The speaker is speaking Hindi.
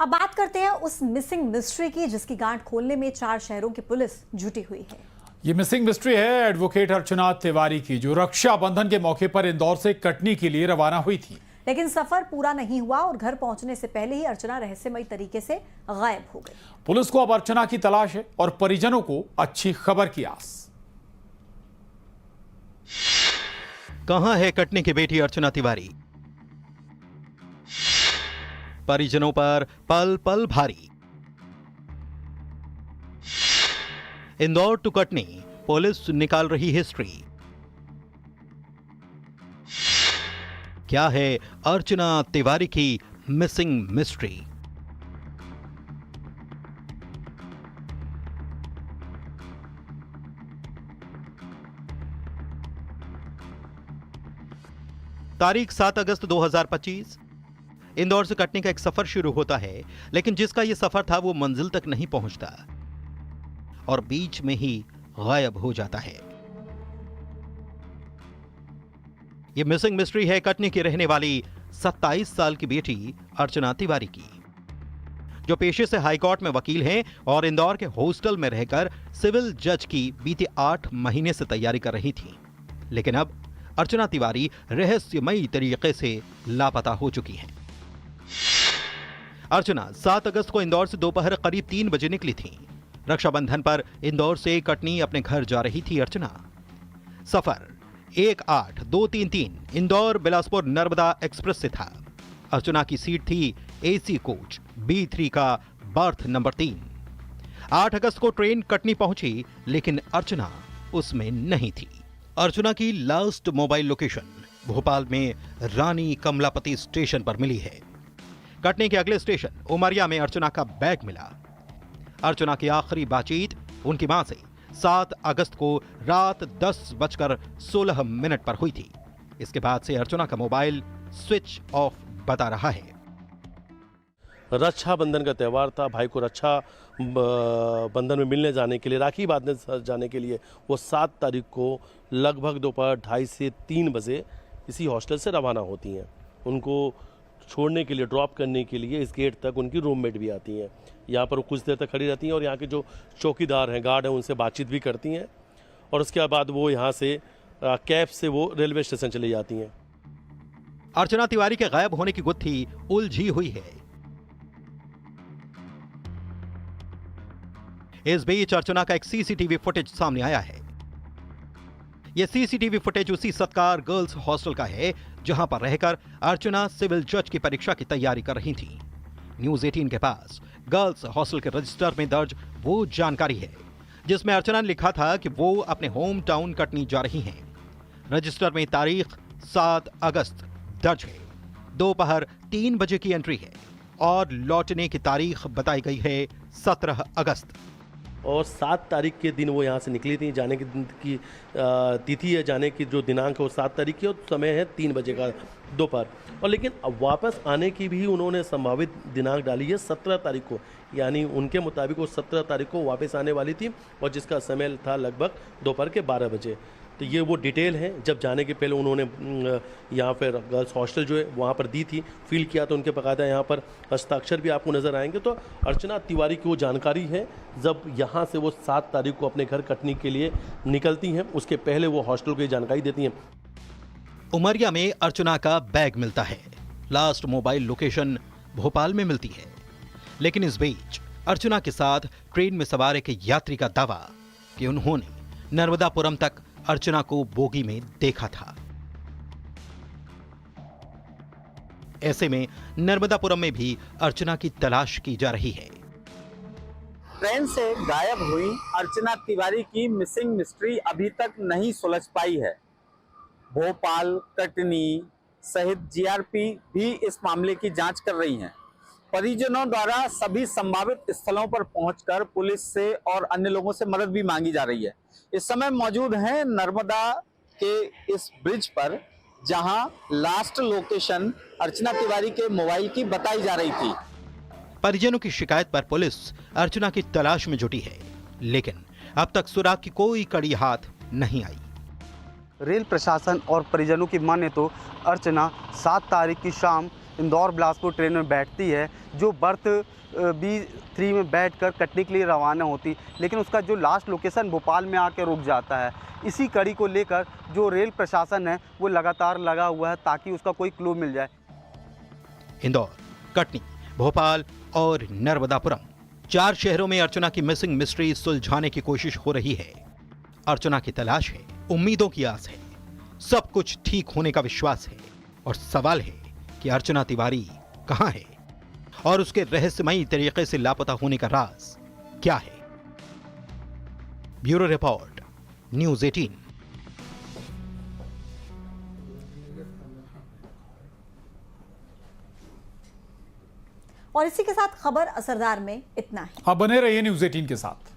अब बात करते हैं उस मिसिंग मिस्ट्री की जिसकी गांठ खोलने में 4 शहरों की पुलिस जुटी हुई है। ये मिसिंग मिस्ट्री है एडवोकेट अर्चना तिवारी की, जो रक्षाबंधन के मौके पर इंदौर से कटनी के लिए रवाना हुई थी। लेकिन सफर पूरा नहीं हुआ और घर पहुंचने से पहले ही अर्चना रहस्यमयी तरीके से गायब हो गई। पुलिस को अब अर्चना की तलाश है और परिजनों को अच्छी खबर की आस। कहां है कटनी की बेटी अर्चना तिवारी? परिजनों पर पल पल भारी। इंदौर टू कटनी पुलिस निकाल रही हिस्ट्री। क्या है अर्चना तिवारी की मिसिंग मिस्ट्री? तारीख 7 अगस्त 2025। इंदौर से कटनी का एक सफर शुरू होता है, लेकिन जिसका यह सफर था वो मंजिल तक नहीं पहुंचता और बीच में ही गायब हो जाता है। यह मिसिंग मिस्ट्री है कटनी की रहने वाली 27 साल की बेटी अर्चना तिवारी की, जो पेशे से हाईकोर्ट में वकील हैं और इंदौर के हॉस्टल में रहकर सिविल जज की बीते 8 महीने से तैयारी कर रही थी। लेकिन अब अर्चना तिवारी रहस्यमयी तरीके से लापता हो चुकी हैं। अर्चना 7 अगस्त को इंदौर से दोपहर करीब 3 बजे निकली थी। रक्षाबंधन पर इंदौर से कटनी अपने घर जा रही थी अर्चना। सफर 18233 इंदौर बिलासपुर नर्मदा एक्सप्रेस से था। अर्चना की सीट थी एसी कोच B3 का बर्थ नंबर 3। 8 अगस्त को ट्रेन कटनी पहुंची, लेकिन अर्चना उसमें नहीं थी। अर्चना की लास्ट मोबाइल लोकेशन भोपाल में रानी कमलापति स्टेशन पर मिली है। कटनी के अगले स्टेशन उमरिया में अर्चना का बैग मिला। अर्चना की आखिरी बातचीत उनकी मां से 7 अगस्त को रात 10:16 पर हुई थी। इसके बाद से अर्चना का मोबाइल स्विच ऑफ बता रहा है। रक्षाबंधन का त्यौहार था, भाई को रक्षा बंधन में मिलने जाने के लिए, राखी बांधने जाने के लिए वो 7 तारीख को लगभग दोपहर 2:30 से 3 बजे इसी हॉस्टल से रवाना होती हैं। उनको छोड़ने के लिए, ड्रॉप करने के लिए इस गेट तक उनकी रूममेट भी आती हैं। यहाँ पर वो कुछ देर तक खड़ी रहती हैं और यहाँ के जो चौकीदार हैं, गार्ड हैं, उनसे बातचीत भी करती हैं और उसके बाद वो यहाँ से कैब से वो रेलवे स्टेशन चली जाती हैं। अर्चना तिवारी के गायब होने की गुत्थी उलझी हुई है। इस बीच अर्चना का एक सीसीटीवी फुटेज सामने आया है। यह सीसीटीवी फुटेज उसी सत्कार गर्ल्स हॉस्टल का है जहां पर रहकर अर्चना सिविल जज की परीक्षा की तैयारी कर रही थी। न्यूज़ 18 के पास गर्ल्स हॉस्टल के रजिस्टर में दर्ज वो जानकारी है जिसमें अर्चना ने लिखा था कि वो अपने होम टाउन कटनी जा रही हैं। रजिस्टर में तारीख 7 अगस्त दर्ज है। दोपहर 3 बजे की एंट्री है और लौटने की तारीख बताई गई है 17 अगस्त। और 7 तारीख के दिन वो यहाँ से निकली थी। जाने की तिथि है, जाने की जो दिनांक है वो 7 तारीख की और समय है 3 बजे का दोपहर। और लेकिन अब वापस आने की भी उन्होंने संभावित दिनांक डाली है 17 तारीख को, यानी उनके मुताबिक वो 17 तारीख को वापस आने वाली थी और जिसका समय था लगभग दोपहर के 12 बजे। तो ये वो डिटेल है। जब जाने के पहले उन्होंने यहाँ पर गर्ल्स हॉस्टल जो है वहाँ पर दी थी, फील किया तो उनके बकायदा यहाँ पर हस्ताक्षर भी आपको नज़र आएंगे। तो अर्चना तिवारी की वो जानकारी है जब यहाँ से वो 7 तारीख को अपने घर कटनी के लिए निकलती हैं, उसके पहले वो हॉस्टल को ये जानकारी देती हैं। उमरिया में अर्चना का बैग मिलता है। लास्ट मोबाइल लोकेशन भोपाल में मिलती है। लेकिन इस बीच अर्चना के साथ ट्रेन में सवार एक यात्री का दावा कि उन्होंने नर्मदापुरम तक अर्चना को बोगी में देखा था। ऐसे में नर्मदापुरम में भी अर्चना की तलाश की जा रही है। ट्रेन से गायब हुई अर्चना तिवारी की मिसिंग मिस्ट्री अभी तक नहीं सुलझ पाई है। भोपाल, कटनी सहित जीआरपी भी इस मामले की जांच कर रही हैं। परिजनों द्वारा सभी संभावित स्थलों पर पहुंचकर पुलिस से और अन्य लोगों से मदद भी मांगी जा रही है। इस समय मौजूद हैं नर्मदा के इस ब्रिज पर, जहां लास्ट लोकेशन अर्चना तिवारी के मोबाइल की बताई जा रही थी। परिजनों की शिकायत पर पुलिस अर्चना की तलाश में जुटी है, लेकिन अब तक सुराग की कोई कड़ी हाथ नहीं आई। रेल प्रशासन और परिजनों की माने तो अर्चना 7 तारीख की शाम इंदौर बिलासपुर ट्रेन में बैठती है, जो बर्थ B3 में बैठकर कटनी के लिए रवाना होती, लेकिन उसका जो लास्ट लोकेशन भोपाल में आकर रुक जाता है। इसी कड़ी को लेकर जो रेल प्रशासन है वो लगातार लगा हुआ है ताकि उसका कोई क्लू मिल जाए। इंदौर, कटनी, भोपाल और नर्मदापुरम, 4 शहरों में अर्चना की मिसिंग मिस्ट्री सुलझाने की कोशिश हो रही है। अर्चना की तलाश है, उम्मीदों की आस है, सब कुछ ठीक होने का विश्वास है और सवाल है कि अर्चना तिवारी कहां है और उसके रहस्यमयी तरीके से लापता होने का राज क्या है। Bureau report, news 18। और इसी के साथ खबर असरदार में इतना ही। आप बने रहिए न्यूज़ 18 के साथ।